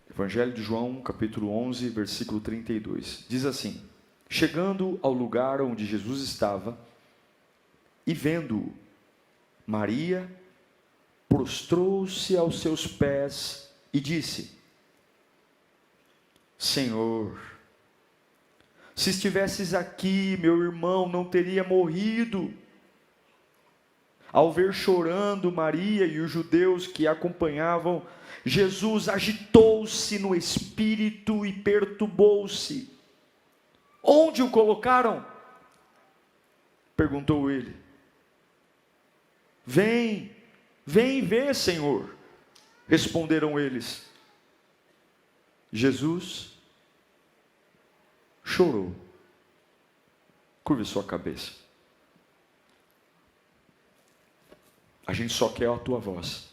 Evangelho de João, capítulo 11, versículo 32. Diz assim: chegando ao lugar onde Jesus estava, e vendo-o, Maria prostrou-se aos seus pés e disse: Senhor, se estivesses aqui, meu irmão não teria morrido. Ao ver chorando Maria e os judeus que a acompanhavam, Jesus agitou-se no espírito e perturbou-se. Onde o colocaram? Perguntou ele. Vem ver, Senhor, responderam eles. Jesus chorou. Curve sua cabeça. A gente só quer a tua voz.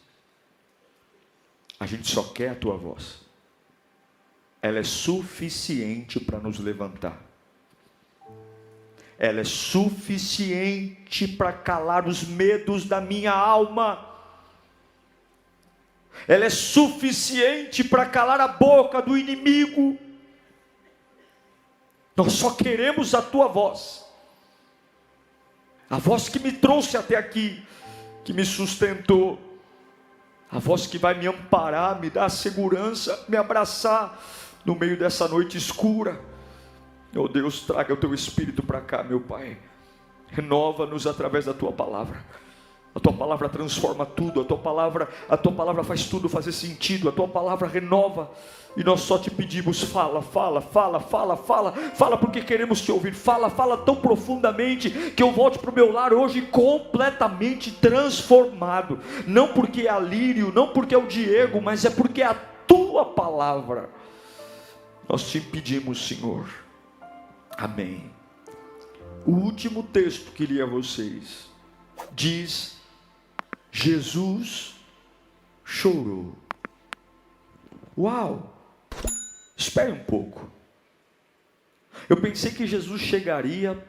A gente só quer a tua voz. Ela é suficiente para nos levantar. Ela é suficiente para calar os medos da minha alma. Ela é suficiente para calar a boca do inimigo. Nós só queremos a tua voz. A voz que me trouxe até aqui, que me sustentou, a voz que vai me amparar, me dar segurança, me abraçar no meio dessa noite escura. Oh Deus, traga o teu Espírito para cá, meu Pai, renova-nos através da tua palavra. A tua palavra transforma tudo, a tua palavra faz tudo fazer sentido, a tua palavra renova, e nós só te pedimos, fala, porque queremos te ouvir, fala tão profundamente, que eu volte para o meu lar hoje completamente transformado, não porque é a Lírio, não porque é o Diego, mas é porque é a tua palavra, nós te pedimos, Senhor, amém. O último texto que li a vocês, diz: Jesus chorou. Uau! Espere um pouco. Eu pensei que Jesus chegaria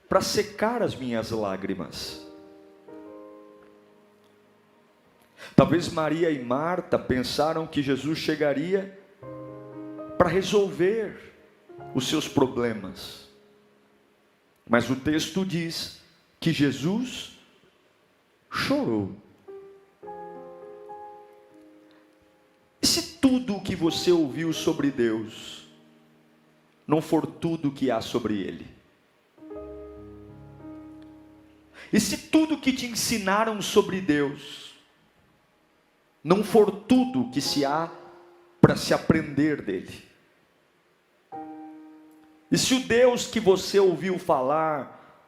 para secar as minhas lágrimas. Talvez Maria e Marta pensaram que Jesus chegaria para resolver os seus problemas. Mas o texto diz que Jesus chorou. E se tudo o que você ouviu sobre Deus não for tudo o que há sobre Ele? E se tudo o que te ensinaram sobre Deus não for tudo o que se há para se aprender dele? E se o Deus que você ouviu falar,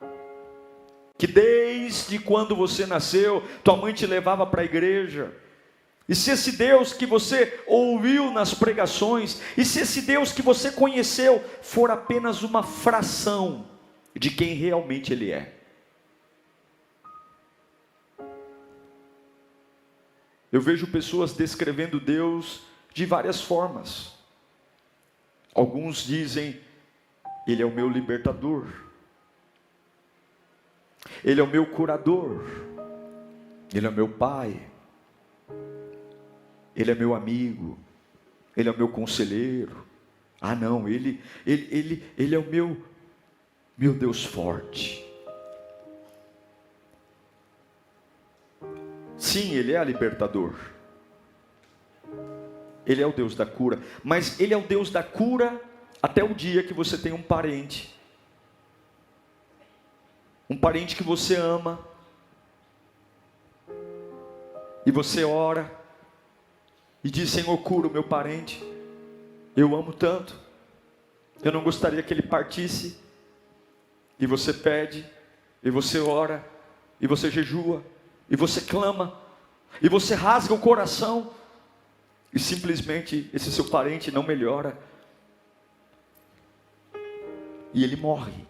que desde quando você nasceu, tua mãe te levava para a igreja, e se esse Deus que você ouviu nas pregações, e se esse Deus que você conheceu, for apenas uma fração de quem realmente Ele é? Eu vejo pessoas descrevendo Deus de várias formas. Alguns dizem: Ele é o meu libertador, Ele é o meu curador, Ele é o meu pai, Ele é meu amigo, Ele é o meu conselheiro. Ah não, Ele é o meu Deus forte. Sim, Ele é libertador, Ele é o Deus da cura, mas Ele é o Deus da cura até o dia que você tem um parente que você ama, e você ora, e diz: Senhor, cura o meu parente, eu amo tanto, eu não gostaria que ele partisse, e você pede, e você ora, e você jejua, e você clama, e você rasga o coração, e simplesmente esse seu parente não melhora, e ele morre.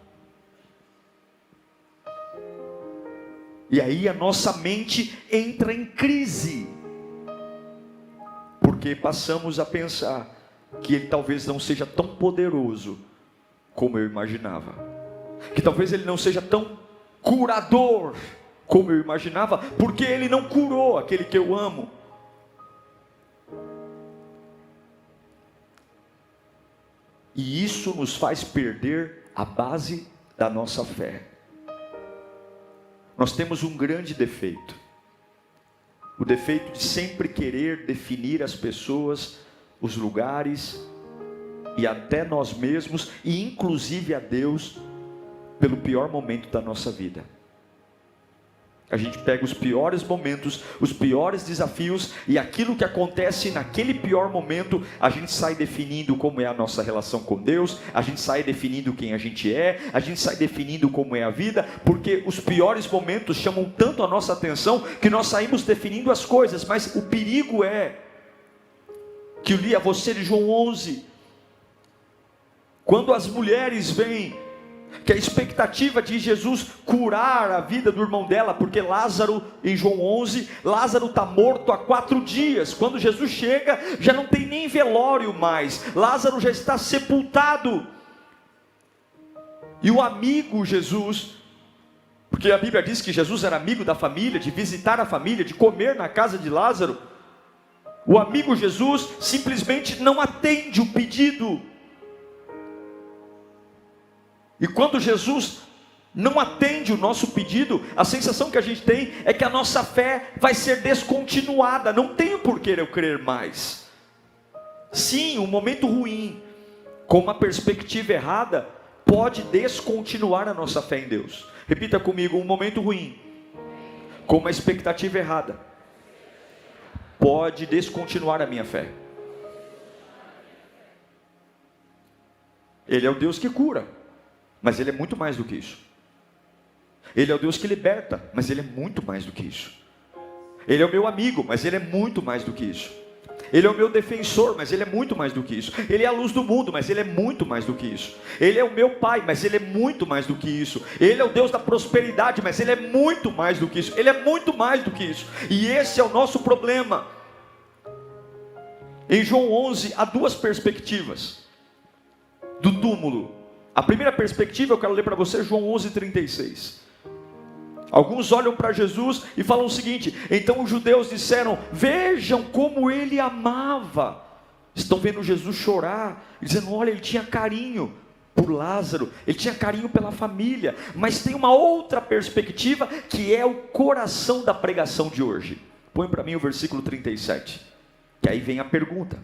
E aí a nossa mente entra em crise, porque passamos a pensar que ele talvez não seja tão poderoso como eu imaginava, que talvez ele não seja tão curador como eu imaginava, porque ele não curou aquele que eu amo. E isso nos faz perder a base da nossa fé. Nós temos um grande defeito, o defeito de sempre querer definir as pessoas, os lugares e até nós mesmos, e inclusive a Deus, pelo pior momento da nossa vida. A gente pega os piores momentos, os piores desafios, e aquilo que acontece naquele pior momento, a gente sai definindo como é a nossa relação com Deus, a gente sai definindo quem a gente é, a gente sai definindo como é a vida, porque os piores momentos chamam tanto a nossa atenção, que nós saímos definindo as coisas. Mas o perigo é, que eu li a você de João 11, quando as mulheres veem que a expectativa de Jesus curar a vida do irmão dela, porque Lázaro, em João 11, Lázaro está morto há 4 dias, quando Jesus chega, já não tem nem velório mais, Lázaro já está sepultado, e o amigo Jesus, porque a Bíblia diz que Jesus era amigo da família, de visitar a família, de comer na casa de Lázaro, o amigo Jesus simplesmente não atende o pedido. E quando Jesus não atende o nosso pedido, a sensação que a gente tem é que a nossa fé vai ser descontinuada. Não tenho por que eu crer mais. Sim, um momento ruim, com uma perspectiva errada, pode descontinuar a nossa fé em Deus. Repita comigo: um momento ruim, com uma expectativa errada, pode descontinuar a minha fé. Ele é o Deus que cura, mas Ele é muito mais do que isso. Ele é o Deus que liberta, mas Ele é muito mais do que isso. Ele é o meu amigo, mas Ele é muito mais do que isso. Ele é o meu defensor, mas Ele é muito mais do que isso. Ele é a luz do mundo, mas Ele é muito mais do que isso. Ele é o meu Pai, mas Ele é muito mais do que isso. Ele é o Deus da prosperidade, mas Ele é muito mais do que isso. Ele é muito mais do que isso. E esse é o nosso problema. Em João 11, há 2 perspectivas do túmulo. A primeira perspectiva eu quero ler para você, João 11:36. Alguns olham para Jesus e falam o seguinte: então os judeus disseram, vejam como ele amava. Estão vendo Jesus chorar, dizendo, olha, ele tinha carinho por Lázaro, ele tinha carinho pela família. Mas tem uma outra perspectiva, que é o coração da pregação de hoje. Põe para mim o versículo 37, que aí vem a pergunta.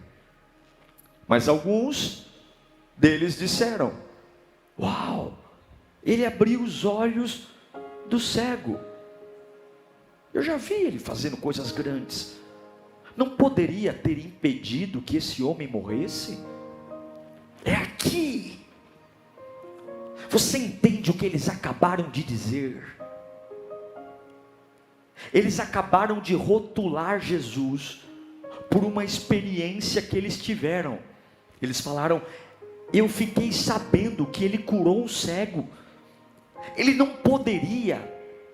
Mas alguns deles disseram, uau, ele abriu os olhos do cego. Eu já vi ele fazendo coisas grandes. Não poderia ter impedido que esse homem morresse? É aqui. Você entende o que eles acabaram de dizer? Eles acabaram de rotular Jesus por uma experiência que eles tiveram. Eles falaram, eu fiquei sabendo que ele curou um cego. Ele não poderia,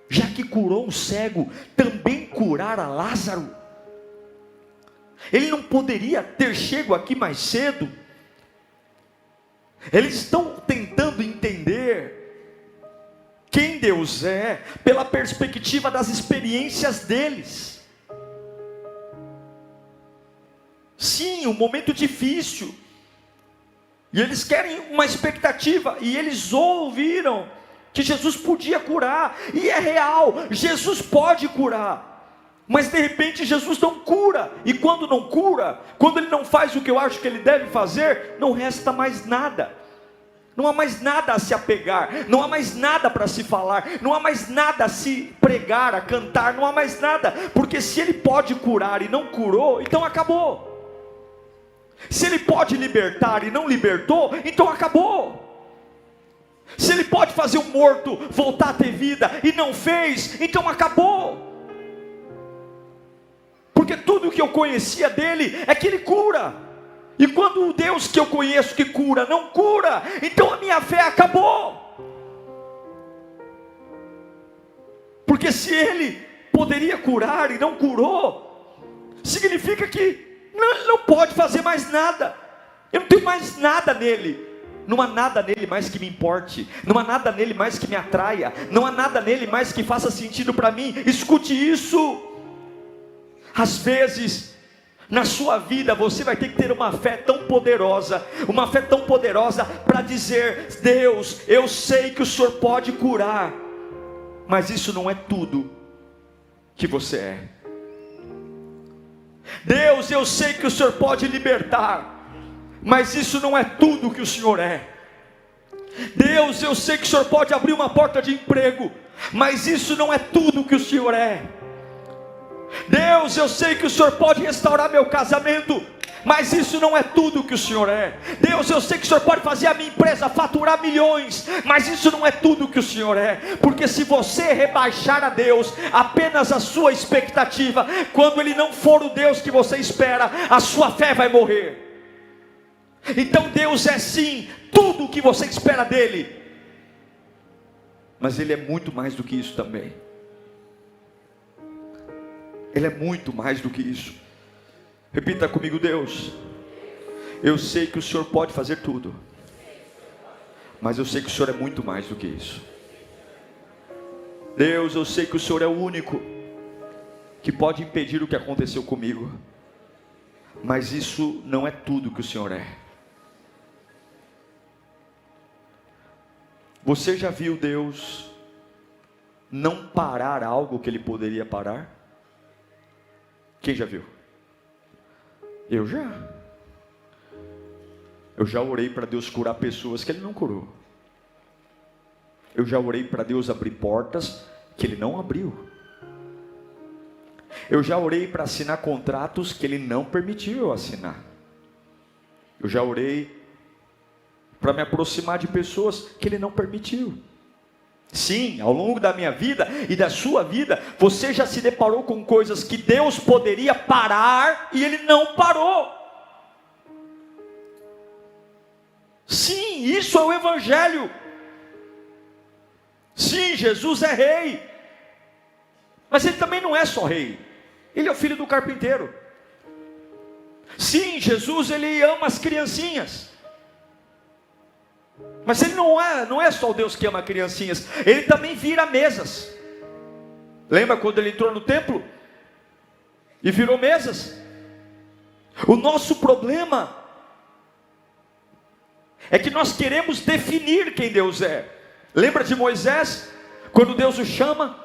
já que curou um cego, também curar a Lázaro? Ele não poderia ter chego aqui mais cedo? Eles estão tentando entender quem Deus é pela perspectiva das experiências deles. Sim, um momento difícil. E eles querem uma expectativa, e eles ouviram que Jesus podia curar, e é real, Jesus pode curar, mas de repente Jesus não cura, e quando não cura, quando Ele não faz o que eu acho que Ele deve fazer, não resta mais nada, não há mais nada a se apegar, não há mais nada para se falar, não há mais nada a se pregar, a cantar, não há mais nada, porque se Ele pode curar e não curou, então acabou. Se Ele pode libertar e não libertou, então acabou. Se Ele pode fazer um morto voltar a ter vida e não fez, então acabou. Porque tudo que eu conhecia dele é que Ele cura. E quando o Deus que eu conheço que cura não cura, então a minha fé acabou. Porque se Ele poderia curar e não curou, significa que ele não pode fazer mais nada. Eu não tenho mais nada nele. Não há nada nele mais que me importe, não há nada nele mais que me atraia, não há nada nele mais que faça sentido para mim. Escute isso. Às vezes na sua vida você vai ter que ter uma fé tão poderosa para dizer: Deus, eu sei que o Senhor pode curar, mas isso não é tudo que você é. Deus, eu sei que o Senhor pode libertar, mas isso não é tudo que o Senhor é. Deus, eu sei que o Senhor pode abrir uma porta de emprego, mas isso não é tudo que o Senhor é. Deus, eu sei que o Senhor pode restaurar meu casamento, mas isso não é tudo que o Senhor é. Deus, eu sei que o Senhor pode fazer a minha empresa faturar milhões, mas isso não é tudo que o Senhor é. Porque se você rebaixar a Deus apenas a sua expectativa, quando Ele não for o Deus que você espera, a sua fé vai morrer. Então Deus é sim tudo o que você espera dele, mas Ele é muito mais do que isso também. Ele é muito mais do que isso. Repita comigo: Deus, eu sei que o Senhor pode fazer tudo, mas eu sei que o Senhor é muito mais do que isso. Deus, eu sei que o Senhor é o único que pode impedir o que aconteceu comigo, mas isso não é tudo que o Senhor é. Você já viu Deus não parar algo que Ele poderia parar? Quem já viu? Eu já orei para Deus curar pessoas que Ele não curou. Eu já orei para Deus abrir portas que Ele não abriu. Eu já orei para assinar contratos que Ele não permitiu eu assinar. Eu já orei para me aproximar de pessoas que Ele não permitiu. Sim, ao longo da minha vida e da sua vida, você já se deparou com coisas que Deus poderia parar e Ele não parou. Sim, isso é o Evangelho. Sim, Jesus é rei, mas Ele também não é só rei, Ele é o filho do carpinteiro. Sim, Jesus, Ele ama as criancinhas, mas Ele não é só o Deus que ama criancinhas, Ele também vira mesas. Lembra quando Ele entrou no templo e virou mesas? O nosso problema é que nós queremos definir quem Deus é. Lembra de Moisés, quando Deus o chama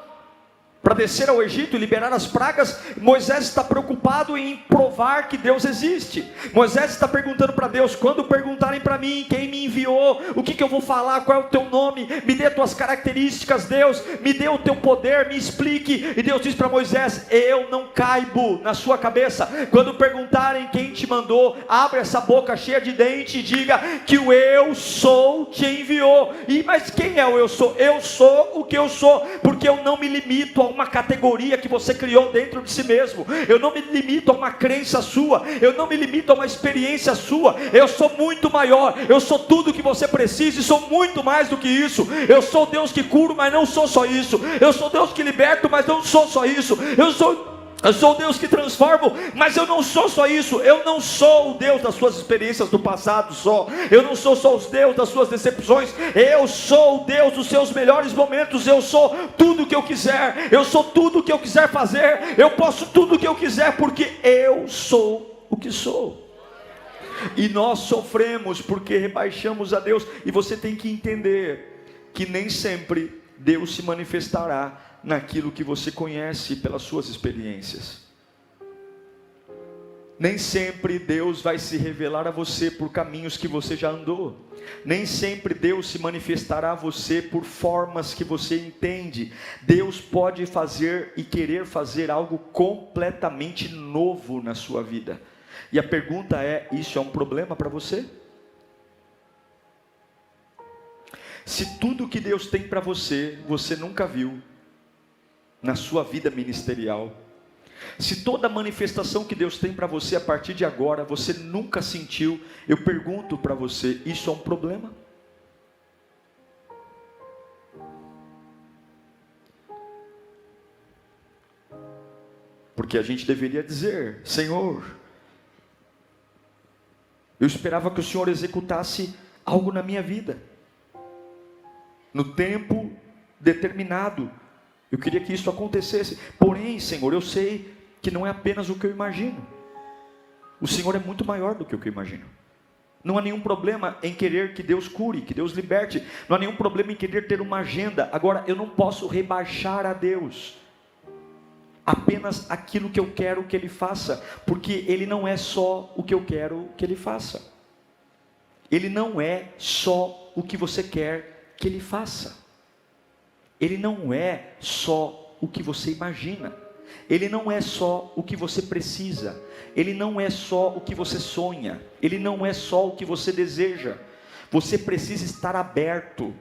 para descer ao Egito e liberar as pragas? Moisés está preocupado em provar que Deus existe. Moisés está perguntando para Deus: quando perguntarem para mim quem me enviou, o que eu vou falar, qual é o teu nome, me dê tuas características, Deus, me dê o teu poder, me explique. E Deus diz para Moisés: eu não caibo na sua cabeça. Quando perguntarem quem te mandou, abre essa boca cheia de dente e diga que o eu sou te enviou. Mas quem é o eu sou? Eu sou o que eu sou, porque eu não me limito a uma categoria que você criou dentro de si mesmo. Eu não me limito a uma crença sua, eu não me limito a uma experiência sua. Eu sou muito maior, eu sou tudo que você precisa e sou muito mais do que isso. Eu sou Deus que curo, mas não sou só isso. Eu sou Deus que liberto, mas não sou só isso. Eu sou o Deus que transformo, mas eu não sou só isso. Eu não sou o Deus das suas experiências do passado só. Eu não sou só o Deus das suas decepções. Eu sou o Deus dos seus melhores momentos. Eu sou tudo o que eu quiser. Eu sou tudo o que eu quiser fazer. Eu posso tudo o que eu quiser, porque eu sou o que sou. E nós sofremos porque rebaixamos a Deus. E você tem que entender que nem sempre Deus se manifestará naquilo que você conhece pelas suas experiências. Nem sempre Deus vai se revelar a você por caminhos que você já andou. Nem sempre Deus se manifestará a você por formas que você entende. Deus pode fazer e querer fazer algo completamente novo na sua vida. E a pergunta é: isso é um problema para você? Se tudo que Deus tem para você, você nunca viu na sua vida ministerial, se toda a manifestação que Deus tem para você a partir de agora, você nunca sentiu, eu pergunto para você: isso é um problema? Porque a gente deveria dizer: Senhor, eu esperava que o Senhor executasse algo na minha vida, no tempo determinado, eu queria que isso acontecesse. Porém, Senhor, eu sei que não é apenas o que eu imagino. O Senhor é muito maior do que o que eu imagino. Não há nenhum problema em querer que Deus cure, que Deus liberte. Não há nenhum problema em querer ter uma agenda. Agora, eu não posso rebaixar a Deus apenas aquilo que eu quero que Ele faça, porque Ele não é só o que eu quero que Ele faça. Ele não é só o que você quer que Ele faça. Ele não é só o que você imagina. Ele não é só o que você precisa. Ele não é só o que você sonha. Ele não é só o que você deseja. Você precisa estar aberto.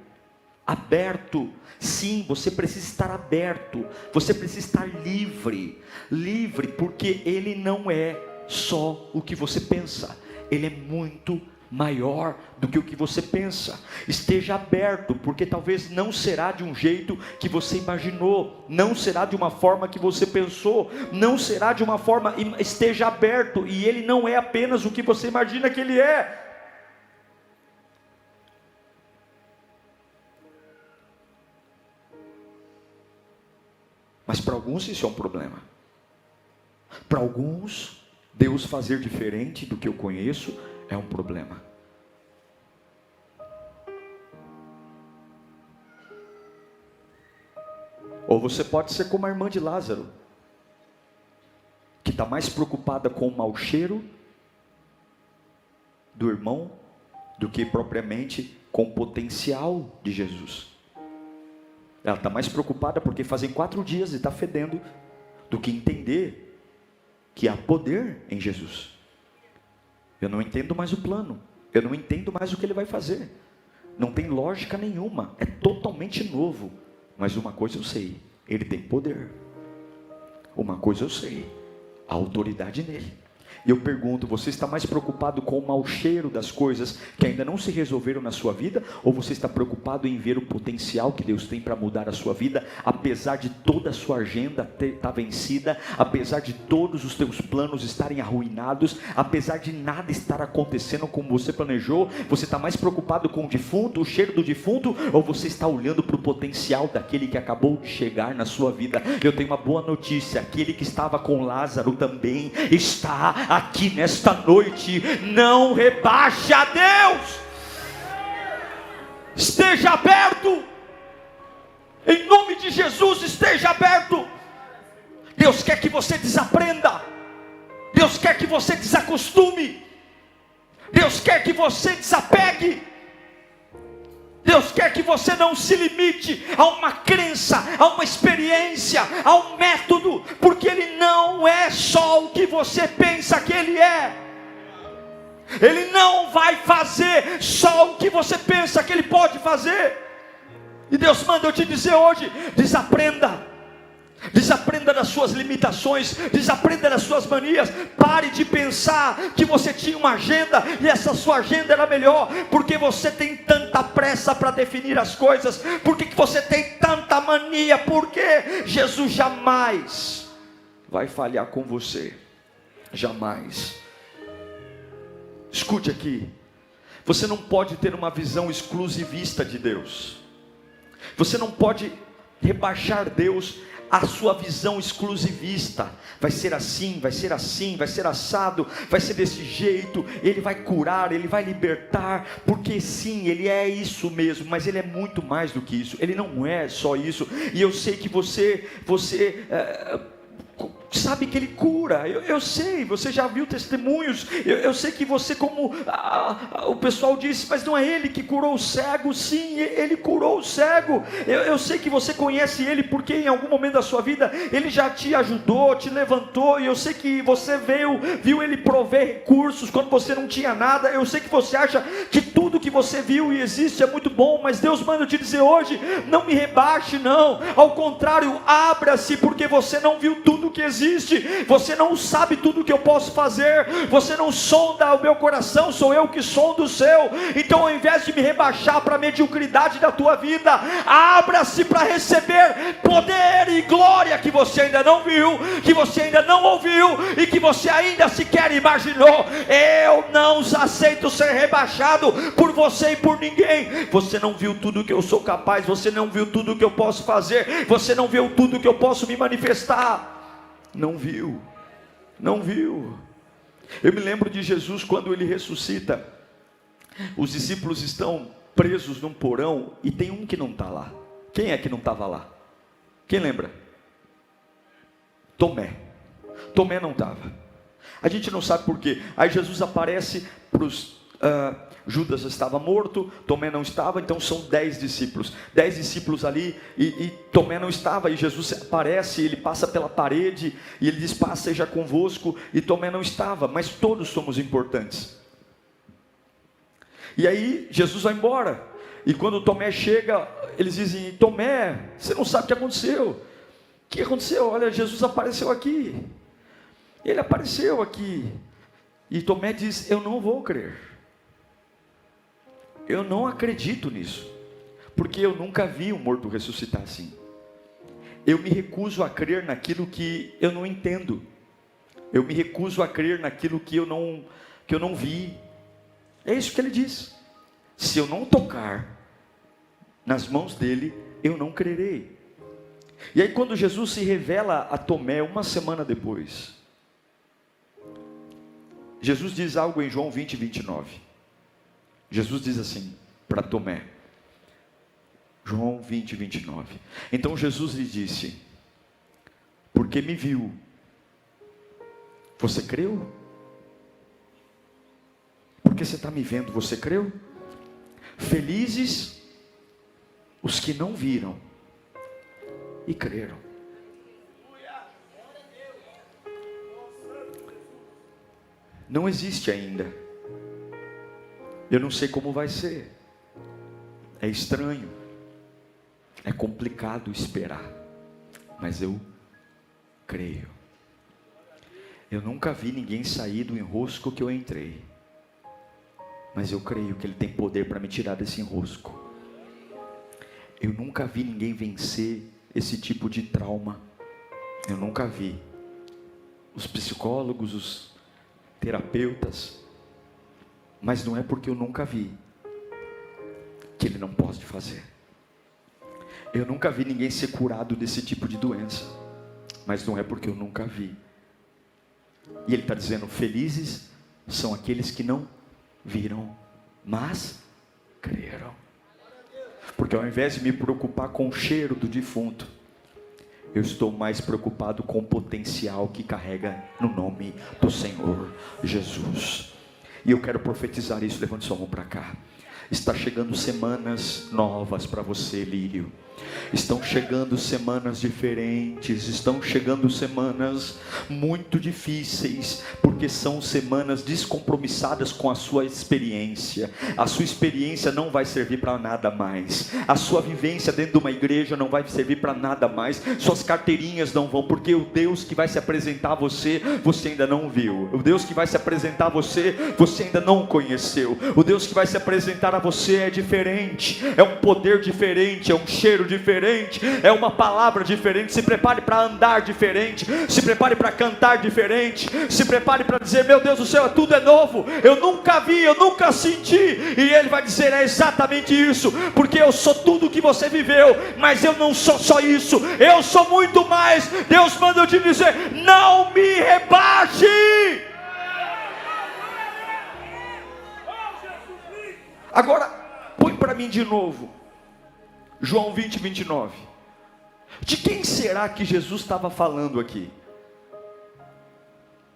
Aberto. Sim, você precisa estar aberto. Você precisa estar livre. Livre, porque Ele não é só o que você pensa. Ele é muito maior do que o que você pensa. Esteja aberto, porque talvez não será de um jeito que você imaginou, não será de uma forma que você pensou, não será de uma forma. Esteja aberto, e Ele não é apenas o que você imagina que Ele é. Mas para alguns isso é um problema. Para alguns, Deus fazer diferente do que eu conheço é um problema. Ou você pode ser como a irmã de Lázaro, que está mais preocupada com o mau cheiro do irmão do que propriamente com o potencial de Jesus. Ela está mais preocupada porque fazem 4 dias e está fedendo, do que entender que há poder em Jesus. Eu não entendo mais o plano, eu não entendo mais o que Ele vai fazer, não tem lógica nenhuma, é totalmente novo. Mas uma coisa eu sei, Ele tem poder. Uma coisa eu sei, a autoridade nele. E eu pergunto, você está mais preocupado com o mau cheiro das coisas que ainda não se resolveram na sua vida? Ou você está preocupado em ver o potencial que Deus tem para mudar a sua vida? Apesar de toda a sua agenda estar vencida, apesar de todos os teus planos estarem arruinados, apesar de nada estar acontecendo como você planejou, você está mais preocupado com o defunto, o cheiro do defunto? Ou você está olhando para o potencial daquele que acabou de chegar na sua vida? Eu tenho uma boa notícia, aquele que estava com Lázaro também está aqui nesta noite. Não rebaixe a Deus. Esteja aberto. Em nome de Jesus, esteja aberto. Deus quer que você desaprenda. Deus quer que você desacostume. Deus quer que você desapegue. Deus quer que você não se limite a uma crença, a uma experiência, a um método, porque Ele não é só o que você pensa que Ele é. Ele não vai fazer só o que você pensa que Ele pode fazer. E Deus manda eu te dizer hoje: desaprenda. Desaprenda das suas limitações, desaprenda das suas manias. Pare de pensar que você tinha uma agenda e essa sua agenda era melhor. Porque você tem tanta pressa para definir as coisas? Por que você tem tanta mania? Porque Jesus jamais vai falhar com você. Jamais. Escute aqui. Você não pode ter uma visão exclusivista de Deus. Você não pode rebaixar Deus a sua visão exclusivista. Vai ser assim, vai ser assim, vai ser assado, vai ser desse jeito. Ele vai curar, Ele vai libertar, porque sim, Ele é isso mesmo, mas Ele é muito mais do que isso. Ele não é só isso. E eu sei que você sabe que Ele cura. Eu sei, você já viu testemunhos. Eu sei que você, como o pessoal disse, mas não é Ele que curou o cego? Sim, Ele curou o cego. Eu sei que você conhece Ele, porque em algum momento da sua vida Ele já te ajudou, te levantou. E eu sei que você viu Ele prover recursos quando você não tinha nada. Eu sei que você acha que tudo que você viu e existe é muito bom, mas Deus manda eu te dizer hoje: não me rebaixe, não. Ao contrário, abra-se, porque você não viu tudo que existe existe, você não sabe tudo que eu posso fazer, você não sonda o meu coração, sou eu que sondo o seu. Então, ao invés de me rebaixar para a mediocridade da tua vida, abra-se para receber poder e glória que você ainda não viu, que você ainda não ouviu e que você ainda sequer imaginou. Eu não aceito ser rebaixado por você e por ninguém. Você não viu tudo que eu sou capaz, você não viu tudo que eu posso fazer, você não viu tudo que eu posso me manifestar. Não viu. Eu me lembro de Jesus quando ele ressuscita. Os discípulos estão presos num porão e tem um que não está lá. Quem é que não estava lá? Quem lembra? Tomé não estava. A gente não sabe por quê. Aí Jesus aparece para os Judas estava morto, Tomé não estava, então são 10 discípulos. 10 discípulos ali e Tomé não estava. E Jesus aparece, ele passa pela parede e ele diz: paz seja convosco. E Tomé não estava, mas todos somos importantes. E aí Jesus vai embora. E quando Tomé chega, eles dizem: Tomé, você não sabe o que aconteceu. O que aconteceu? Olha, Jesus apareceu aqui. Ele apareceu aqui. E Tomé diz: eu não vou crer. Eu não acredito nisso, porque eu nunca vi um morto ressuscitar assim. Eu me recuso a crer naquilo que eu não entendo. Eu me recuso a crer naquilo que eu não vi. É isso que ele diz. Se eu não tocar nas mãos dele, eu não crerei. E aí quando Jesus se revela a Tomé, uma semana depois, Jesus diz algo em João 20, 29. Jesus diz assim para Tomé, João 20, 29. Então Jesus lhe disse: porque me viu, você creu? Porque você está me vendo, você creu? Felizes os que não viram e creram. Não existe ainda. Eu não sei como vai ser. É estranho. É complicado esperar. Mas eu creio. Eu nunca vi ninguém sair do enrosco que eu entrei. Mas eu creio que Ele tem poder para me tirar desse enrosco. Eu nunca vi ninguém vencer esse tipo de trauma. Eu nunca vi. Os psicólogos, os terapeutas. Mas não é porque eu nunca vi que Ele não pode fazer. Eu nunca vi ninguém ser curado desse tipo de doença. Mas não é porque eu nunca vi. E Ele está dizendo: felizes são aqueles que não viram, mas creram. Porque ao invés de me preocupar com o cheiro do defunto, eu estou mais preocupado com o potencial que carrega no nome do Senhor Jesus. E eu quero profetizar isso. Levante sua mão para cá. Está chegando semanas novas para você, Lírio. Estão chegando semanas diferentes, estão chegando semanas muito difíceis, porque são semanas descompromissadas com a sua experiência. A sua experiência não vai servir para nada mais. A sua vivência dentro de uma igreja não vai servir para nada mais. Suas carteirinhas não vão, porque o Deus que vai se apresentar a você, você ainda não viu. O Deus que vai se apresentar a você, você ainda não conheceu. O Deus que vai se apresentar a você é diferente, é um poder diferente, é um cheiro diferente, é uma palavra diferente. Se prepare para andar diferente, se prepare para cantar diferente, se prepare para dizer: meu Deus do céu, tudo é novo, eu nunca vi, eu nunca senti. E Ele vai dizer: é exatamente isso, porque eu sou tudo o que você viveu, mas eu não sou só isso, eu sou muito mais. Deus manda eu te dizer: não me rebaixe. Agora, põe para mim de novo, João 20, 29. De quem será que Jesus estava falando aqui?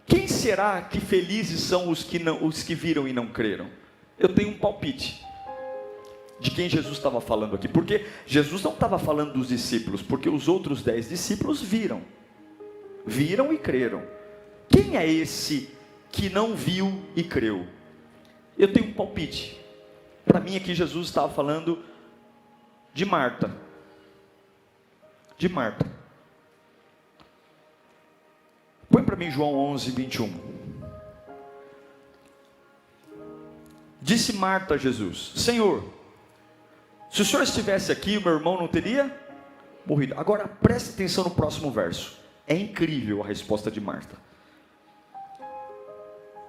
Quem será que felizes são os que viram e não creram? Eu tenho um palpite de quem Jesus estava falando aqui, porque Jesus não estava falando dos discípulos, porque os outros 10 discípulos viram e creram. Quem é esse que não viu e creu? Eu tenho um palpite. Para mim aqui Jesus estava falando de Marta. Põe para mim João 11, 21. Disse Marta a Jesus: Senhor, se o Senhor estivesse aqui, o meu irmão não teria morrido. Agora preste atenção no próximo verso. É incrível a resposta de Marta.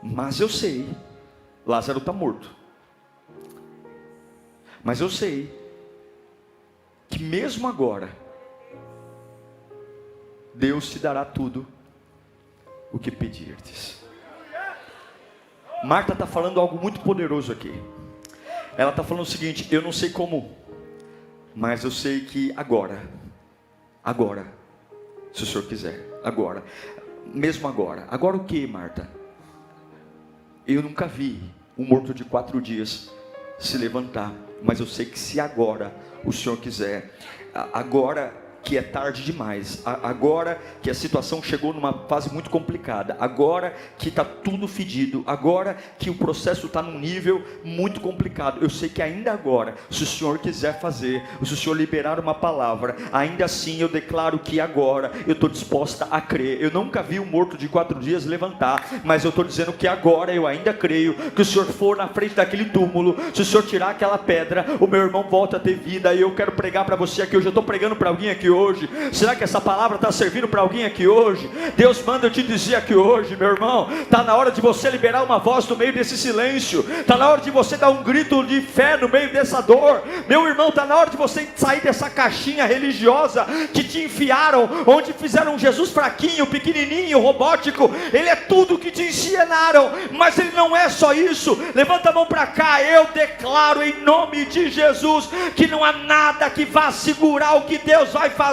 Mas eu sei, Lázaro está morto. Mas eu sei que mesmo agora, Deus te dará tudo o que pedirdes. Marta está falando algo muito poderoso aqui. Ela está falando o seguinte: eu não sei como, mas eu sei que agora, se o Senhor quiser, agora, mesmo agora. Agora o que, Marta? Eu nunca vi um morto de 4 dias se levantar, mas eu sei que se agora o Senhor quiser, agora que é tarde demais, agora que a situação chegou numa fase muito complicada, agora que está tudo fedido, agora que o processo está num nível muito complicado, eu sei que ainda agora, se o Senhor quiser fazer, se o Senhor liberar uma palavra, ainda assim eu declaro que agora eu estou disposta a crer. Eu nunca vi um morto de 4 dias levantar, mas eu estou dizendo que agora eu ainda creio que o Senhor for na frente daquele túmulo, se o Senhor tirar aquela pedra, o meu irmão volta a ter vida. E eu quero pregar para você aqui hoje. Eu estou pregando para alguém aqui hoje. Será que essa palavra está servindo para alguém aqui hoje? Deus manda eu te dizer aqui hoje, meu irmão, está na hora de você liberar uma voz no meio desse silêncio, está na hora de você dar um grito de fé no meio dessa dor, meu irmão, está na hora de você sair dessa caixinha religiosa que te enfiaram, onde fizeram Jesus fraquinho, pequenininho, robótico. Ele é tudo que te ensinaram, mas ele não é só isso. Levanta a mão para cá. Eu declaro em nome de Jesus que não há nada que vá segurar o que Deus vai fazer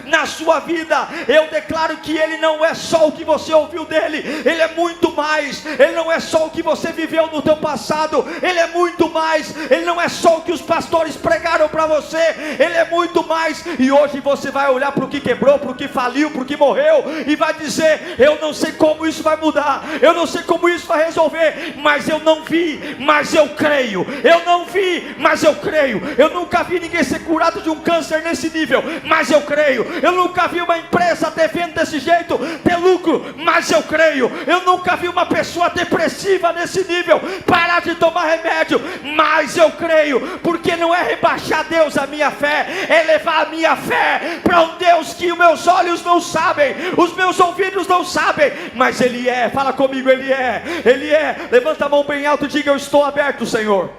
na sua vida. Eu declaro que Ele não é só o que você ouviu dele, Ele é muito mais. Ele não é só o que você viveu no teu passado, Ele é muito mais. Ele não é só o que os pastores pregaram para você, Ele é muito mais. E hoje você vai olhar para o que quebrou, para o que faliu, para o que morreu, e vai dizer: eu não sei como isso vai mudar, eu não sei como isso vai resolver, mas eu não vi, mas eu creio. Eu não vi, mas eu creio. Eu nunca vi ninguém ser curado de um câncer nesse nível, mas eu creio. Eu nunca vi uma empresa ter venda desse jeito, ter lucro, mas eu creio. Eu nunca vi uma pessoa depressiva nesse nível parar de tomar remédio, mas eu creio. Porque não é rebaixar Deus a minha fé, é levar a minha fé para um Deus que os meus olhos não sabem, os meus ouvidos não sabem, mas Ele é. Fala comigo, Ele é. Ele é. Levanta a mão bem alto e diga: eu estou aberto, Senhor.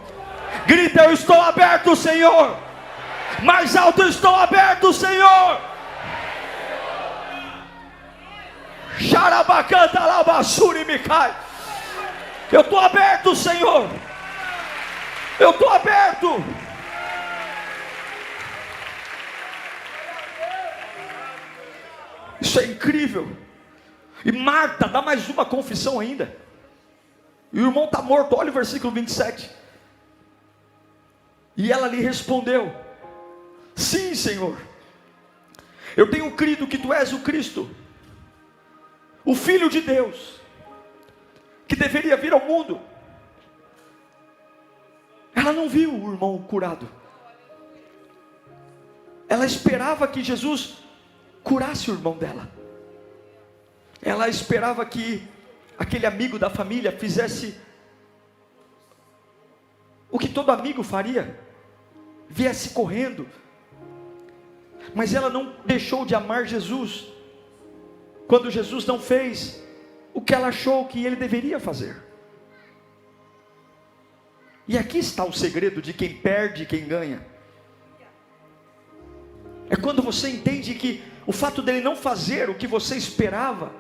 Grita: eu estou aberto, Senhor. Mais alto: eu estou aberto, Senhor. Xarabacanta labassuri me cai. Eu estou aberto, Senhor. Eu estou aberto. Isso é incrível. E Marta dá mais uma confissão ainda. E o irmão está morto. Olha o versículo 27. E ela lhe respondeu: sim, Senhor, eu tenho crido que Tu és o Cristo, o Filho de Deus, que deveria vir ao mundo. Ela não viu o irmão curado. Ela esperava que Jesus curasse o irmão dela. Ela esperava que aquele amigo da família fizesse o que todo amigo faria, viesse correndo. Mas ela não deixou de amar Jesus quando Jesus não fez o que ela achou que ele deveria fazer. E aqui está o segredo de quem perde e quem ganha. É quando você entende que o fato dele não fazer o que você esperava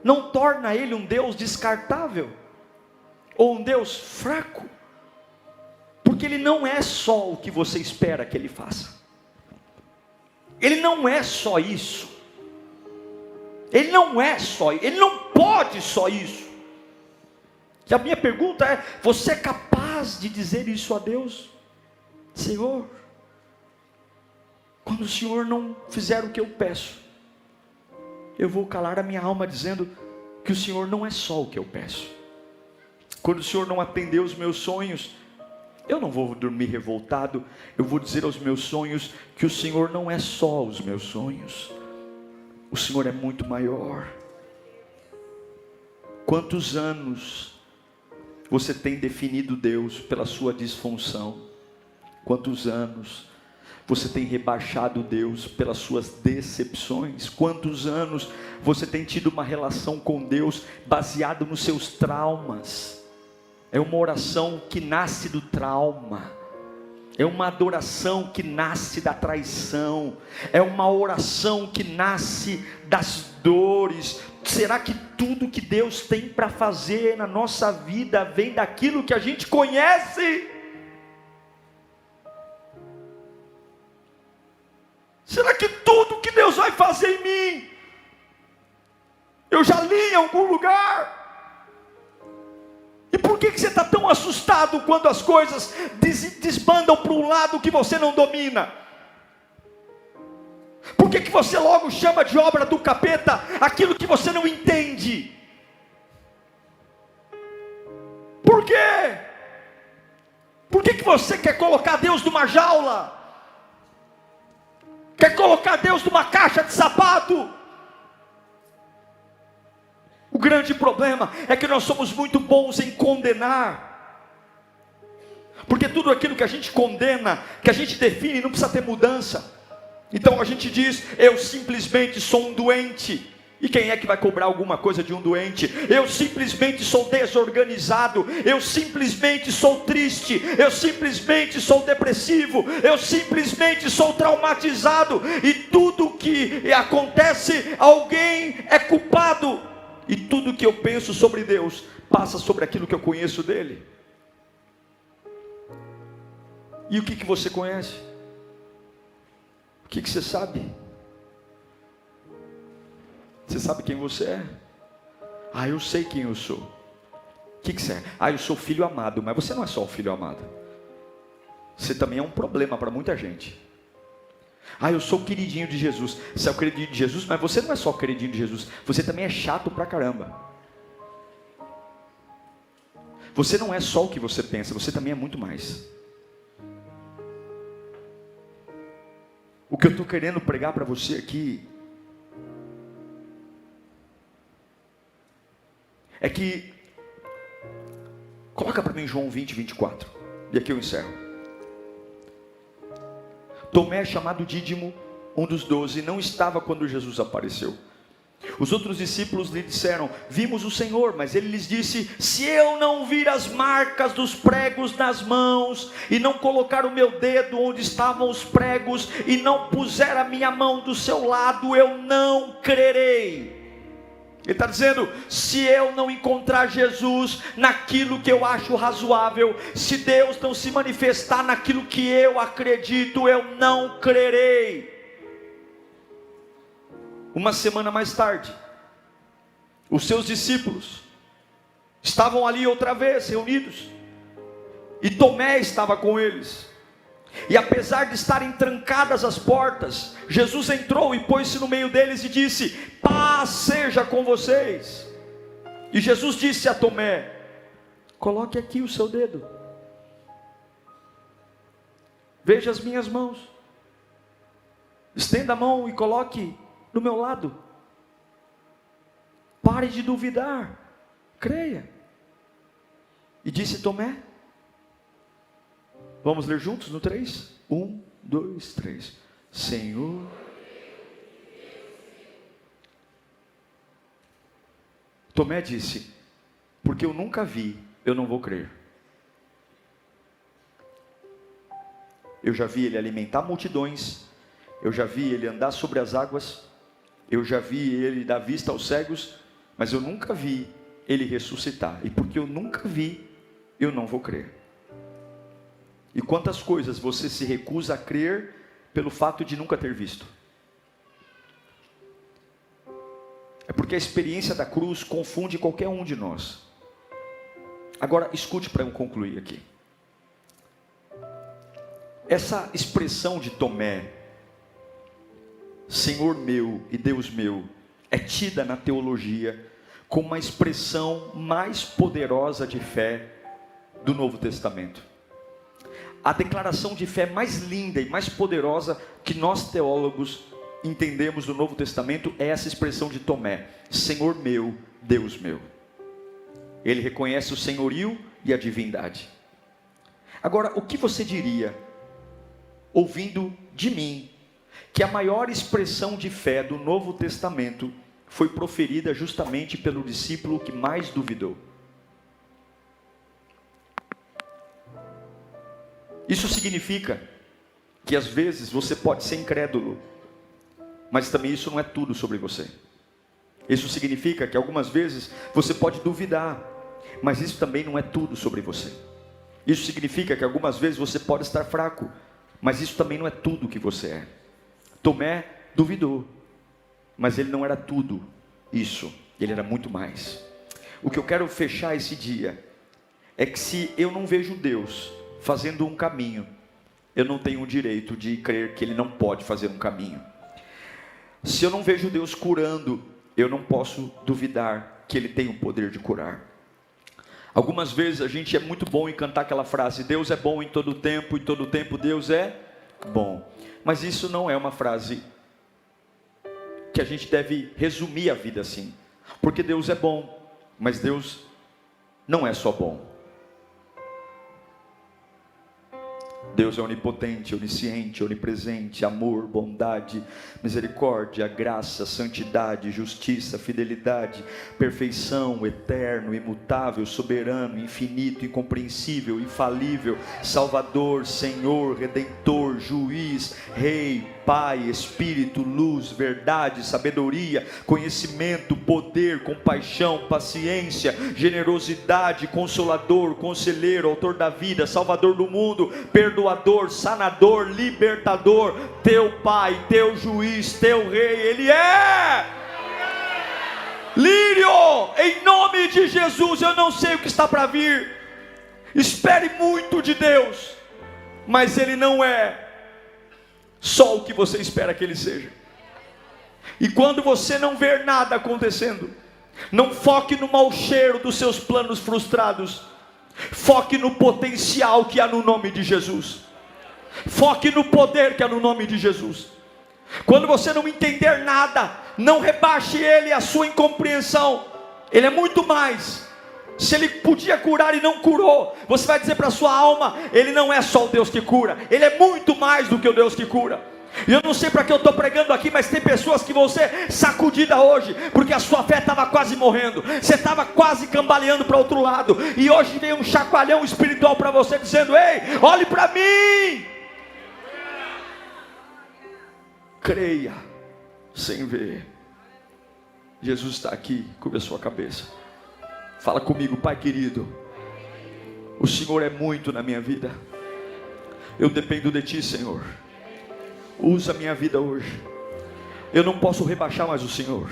não torna ele um Deus descartável ou um Deus fraco, porque ele não é só o que você espera que ele faça. Ele não é só isso. Ele não é só, ele não pode só isso. E a minha pergunta é: você é capaz de dizer isso a Deus? Senhor, quando o Senhor não fizer o que eu peço, eu vou calar a minha alma dizendo que o Senhor não é só o que eu peço. Quando o Senhor não atender os meus sonhos, eu não vou dormir revoltado. Eu vou dizer aos meus sonhos que o Senhor não é só os meus sonhos. O Senhor é muito maior. Quantos anos você tem definido Deus pela sua disfunção? Quantos anos você tem rebaixado Deus pelas suas decepções? Quantos anos você tem tido uma relação com Deus baseado nos seus traumas? É uma oração que nasce do trauma. É uma adoração que nasce da traição. É uma oração que nasce das dores. Será que tudo que Deus tem para fazer na nossa vida vem daquilo que a gente conhece? Será que tudo que Deus vai fazer em mim, eu já li em algum lugar? E por que você está tão assustado quando as coisas desbandam para um lado que você não domina? Por que você logo chama de obra do capeta aquilo que você não entende? Por quê? Por que você quer colocar Deus numa jaula? Quer colocar Deus numa caixa de sapato? O grande problema é que nós somos muito bons em condenar. Porque tudo aquilo que a gente condena, que a gente define, não precisa ter mudança. Então a gente diz, eu simplesmente sou um doente. E quem é que vai cobrar alguma coisa de um doente? Eu simplesmente sou desorganizado. Eu simplesmente sou triste. Eu simplesmente sou depressivo. Eu simplesmente sou traumatizado. E tudo que acontece, alguém é culpado. E tudo que eu penso sobre Deus passa sobre aquilo que eu conheço dele. E o que você conhece? O que você sabe? Você sabe quem você é? Ah, eu sei quem eu sou. O que você é? Ah, eu sou filho amado. Mas você não é só o filho amado. Você também é um problema para muita gente. Ah, eu sou o queridinho de Jesus. Você é o queridinho de Jesus, mas você não é só o queridinho de Jesus. Você também é chato pra caramba. Você não é só o que você pensa, você também é muito mais. O que eu estou querendo pregar para você aqui é que, coloca para mim João 20, 24, e aqui eu encerro. Tomé, chamado Dídimo, um dos 12, não estava quando Jesus apareceu. Os outros discípulos lhe disseram, vimos o Senhor, mas ele lhes disse, se eu não vir as marcas dos pregos nas mãos, e não colocar o meu dedo onde estavam os pregos, e não puser a minha mão do seu lado, eu não crerei. Ele está dizendo, se eu não encontrar Jesus naquilo que eu acho razoável, se Deus não se manifestar naquilo que eu acredito, eu não crerei. Uma semana mais tarde, os seus discípulos estavam ali outra vez reunidos, e Tomé estava com eles. E apesar de estarem trancadas as portas, Jesus entrou e pôs-se no meio deles e disse, paz seja com vocês. E Jesus disse a Tomé, coloque aqui o seu dedo, veja as minhas mãos, estenda a mão e coloque do meu lado. Pare de duvidar, creia. E disse Tomé, vamos ler juntos no 3? 1, 2, 3. Senhor. Tomé disse, porque eu nunca vi, eu não vou crer. Eu já vi ele alimentar multidões, eu já vi ele andar sobre as águas, eu já vi ele dar vista aos cegos, mas eu nunca vi ele ressuscitar. E porque eu nunca vi, eu não vou crer. E quantas coisas você se recusa a crer pelo fato de nunca ter visto? É porque a experiência da cruz confunde qualquer um de nós. Agora, escute para eu concluir aqui. Essa expressão de Tomé, Senhor meu e Deus meu, é tida na teologia como uma expressão mais poderosa de fé do Novo Testamento. A declaração de fé mais linda e mais poderosa que nós teólogos entendemos no Novo Testamento é essa expressão de Tomé: Senhor meu, Deus meu. Ele reconhece o senhorio e a divindade. Agora, o que você diria, ouvindo de mim, que a maior expressão de fé do Novo Testamento foi proferida justamente pelo discípulo que mais duvidou? Isso significa que às vezes você pode ser incrédulo, mas também isso não é tudo sobre você. Isso significa que algumas vezes você pode duvidar, mas isso também não é tudo sobre você. Isso significa que algumas vezes você pode estar fraco, mas isso também não é tudo que você é. Tomé duvidou, mas ele não era tudo isso, ele era muito mais. O que eu quero fechar esse dia é que se eu não vejo Deus fazendo um caminho, eu não tenho o direito de crer que Ele não pode fazer um caminho. Se eu não vejo Deus curando, eu não posso duvidar que Ele tem o poder de curar. Algumas vezes a gente é muito bom em cantar aquela frase: Deus é bom em todo tempo, Deus é bom. Mas isso não é uma frase que a gente deve resumir a vida assim. Porque Deus é bom, mas Deus não é só bom. Deus é onipotente, onisciente, onipresente, amor, bondade, misericórdia, graça, santidade, justiça, fidelidade, perfeição, eterno, imutável, soberano, infinito, incompreensível, infalível, Salvador, Senhor, Redentor, Juiz, Rei, Pai, Espírito, luz, verdade, sabedoria, conhecimento, poder, compaixão, paciência, generosidade, consolador, conselheiro, autor da vida, salvador do mundo, perdoador, sanador, libertador, teu Pai, teu juiz, teu rei, Ele é. Lírio, em nome de Jesus, eu não sei o que está para vir, espere muito de Deus, mas Ele não é só o que você espera que Ele seja. E quando você não ver nada acontecendo, não foque no mau cheiro dos seus planos frustrados, foque no potencial que há no nome de Jesus, foque no poder que há no nome de Jesus. Quando você não entender nada, não rebaixe Ele a sua incompreensão. Ele é muito mais. Se Ele podia curar e não curou, você vai dizer para a sua alma: Ele não é só o Deus que cura, Ele é muito mais do que o Deus que cura. E eu não sei para que eu estou pregando aqui, mas tem pessoas que vão ser sacudidas hoje, porque a sua fé estava quase morrendo, você estava quase cambaleando para outro lado, e hoje vem um chacoalhão espiritual para você, dizendo: ei, olhe para mim. Creia sem ver. Jesus está aqui, cubra a sua cabeça. Fala comigo: Pai querido, o Senhor é muito na minha vida, eu dependo de Ti, Senhor. Usa a minha vida hoje. Eu não posso rebaixar mais o Senhor.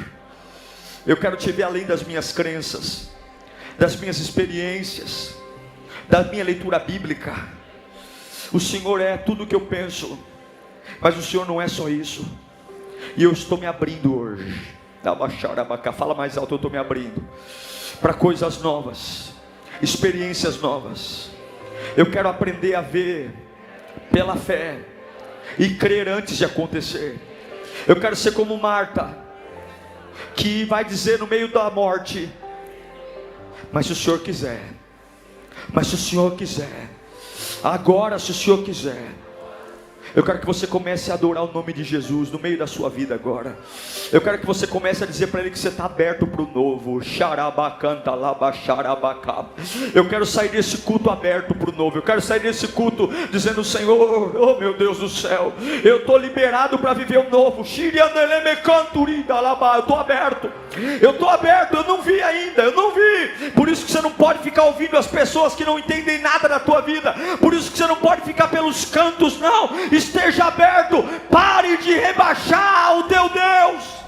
Eu quero Te ver além das minhas crenças, das minhas experiências, da minha leitura bíblica. O Senhor é tudo o que eu penso, mas o Senhor não é só isso. E eu estou me abrindo hoje. Fala mais alto: eu estou me abrindo para coisas novas, experiências novas. Eu quero aprender a ver pela fé e crer antes de acontecer. Eu quero ser como Marta, que vai dizer no meio da morte: mas se o Senhor quiser, mas se o Senhor quiser, agora, se o Senhor quiser. Eu quero que você comece a adorar o nome de Jesus no meio da sua vida agora. Eu quero que você comece a dizer para Ele que você está aberto para o novo. Eu quero sair desse culto aberto para o novo. Eu quero sair desse culto dizendo: Senhor, oh meu Deus do céu, eu estou liberado para viver o novo. Eu estou aberto. Eu não vi ainda, eu não vi. Por isso que você não pode ficar ouvindo as pessoas que não entendem nada da tua vida. Por isso que você não pode ficar pelos cantos, não. Esteja aberto, pare de rebaixar o teu Deus.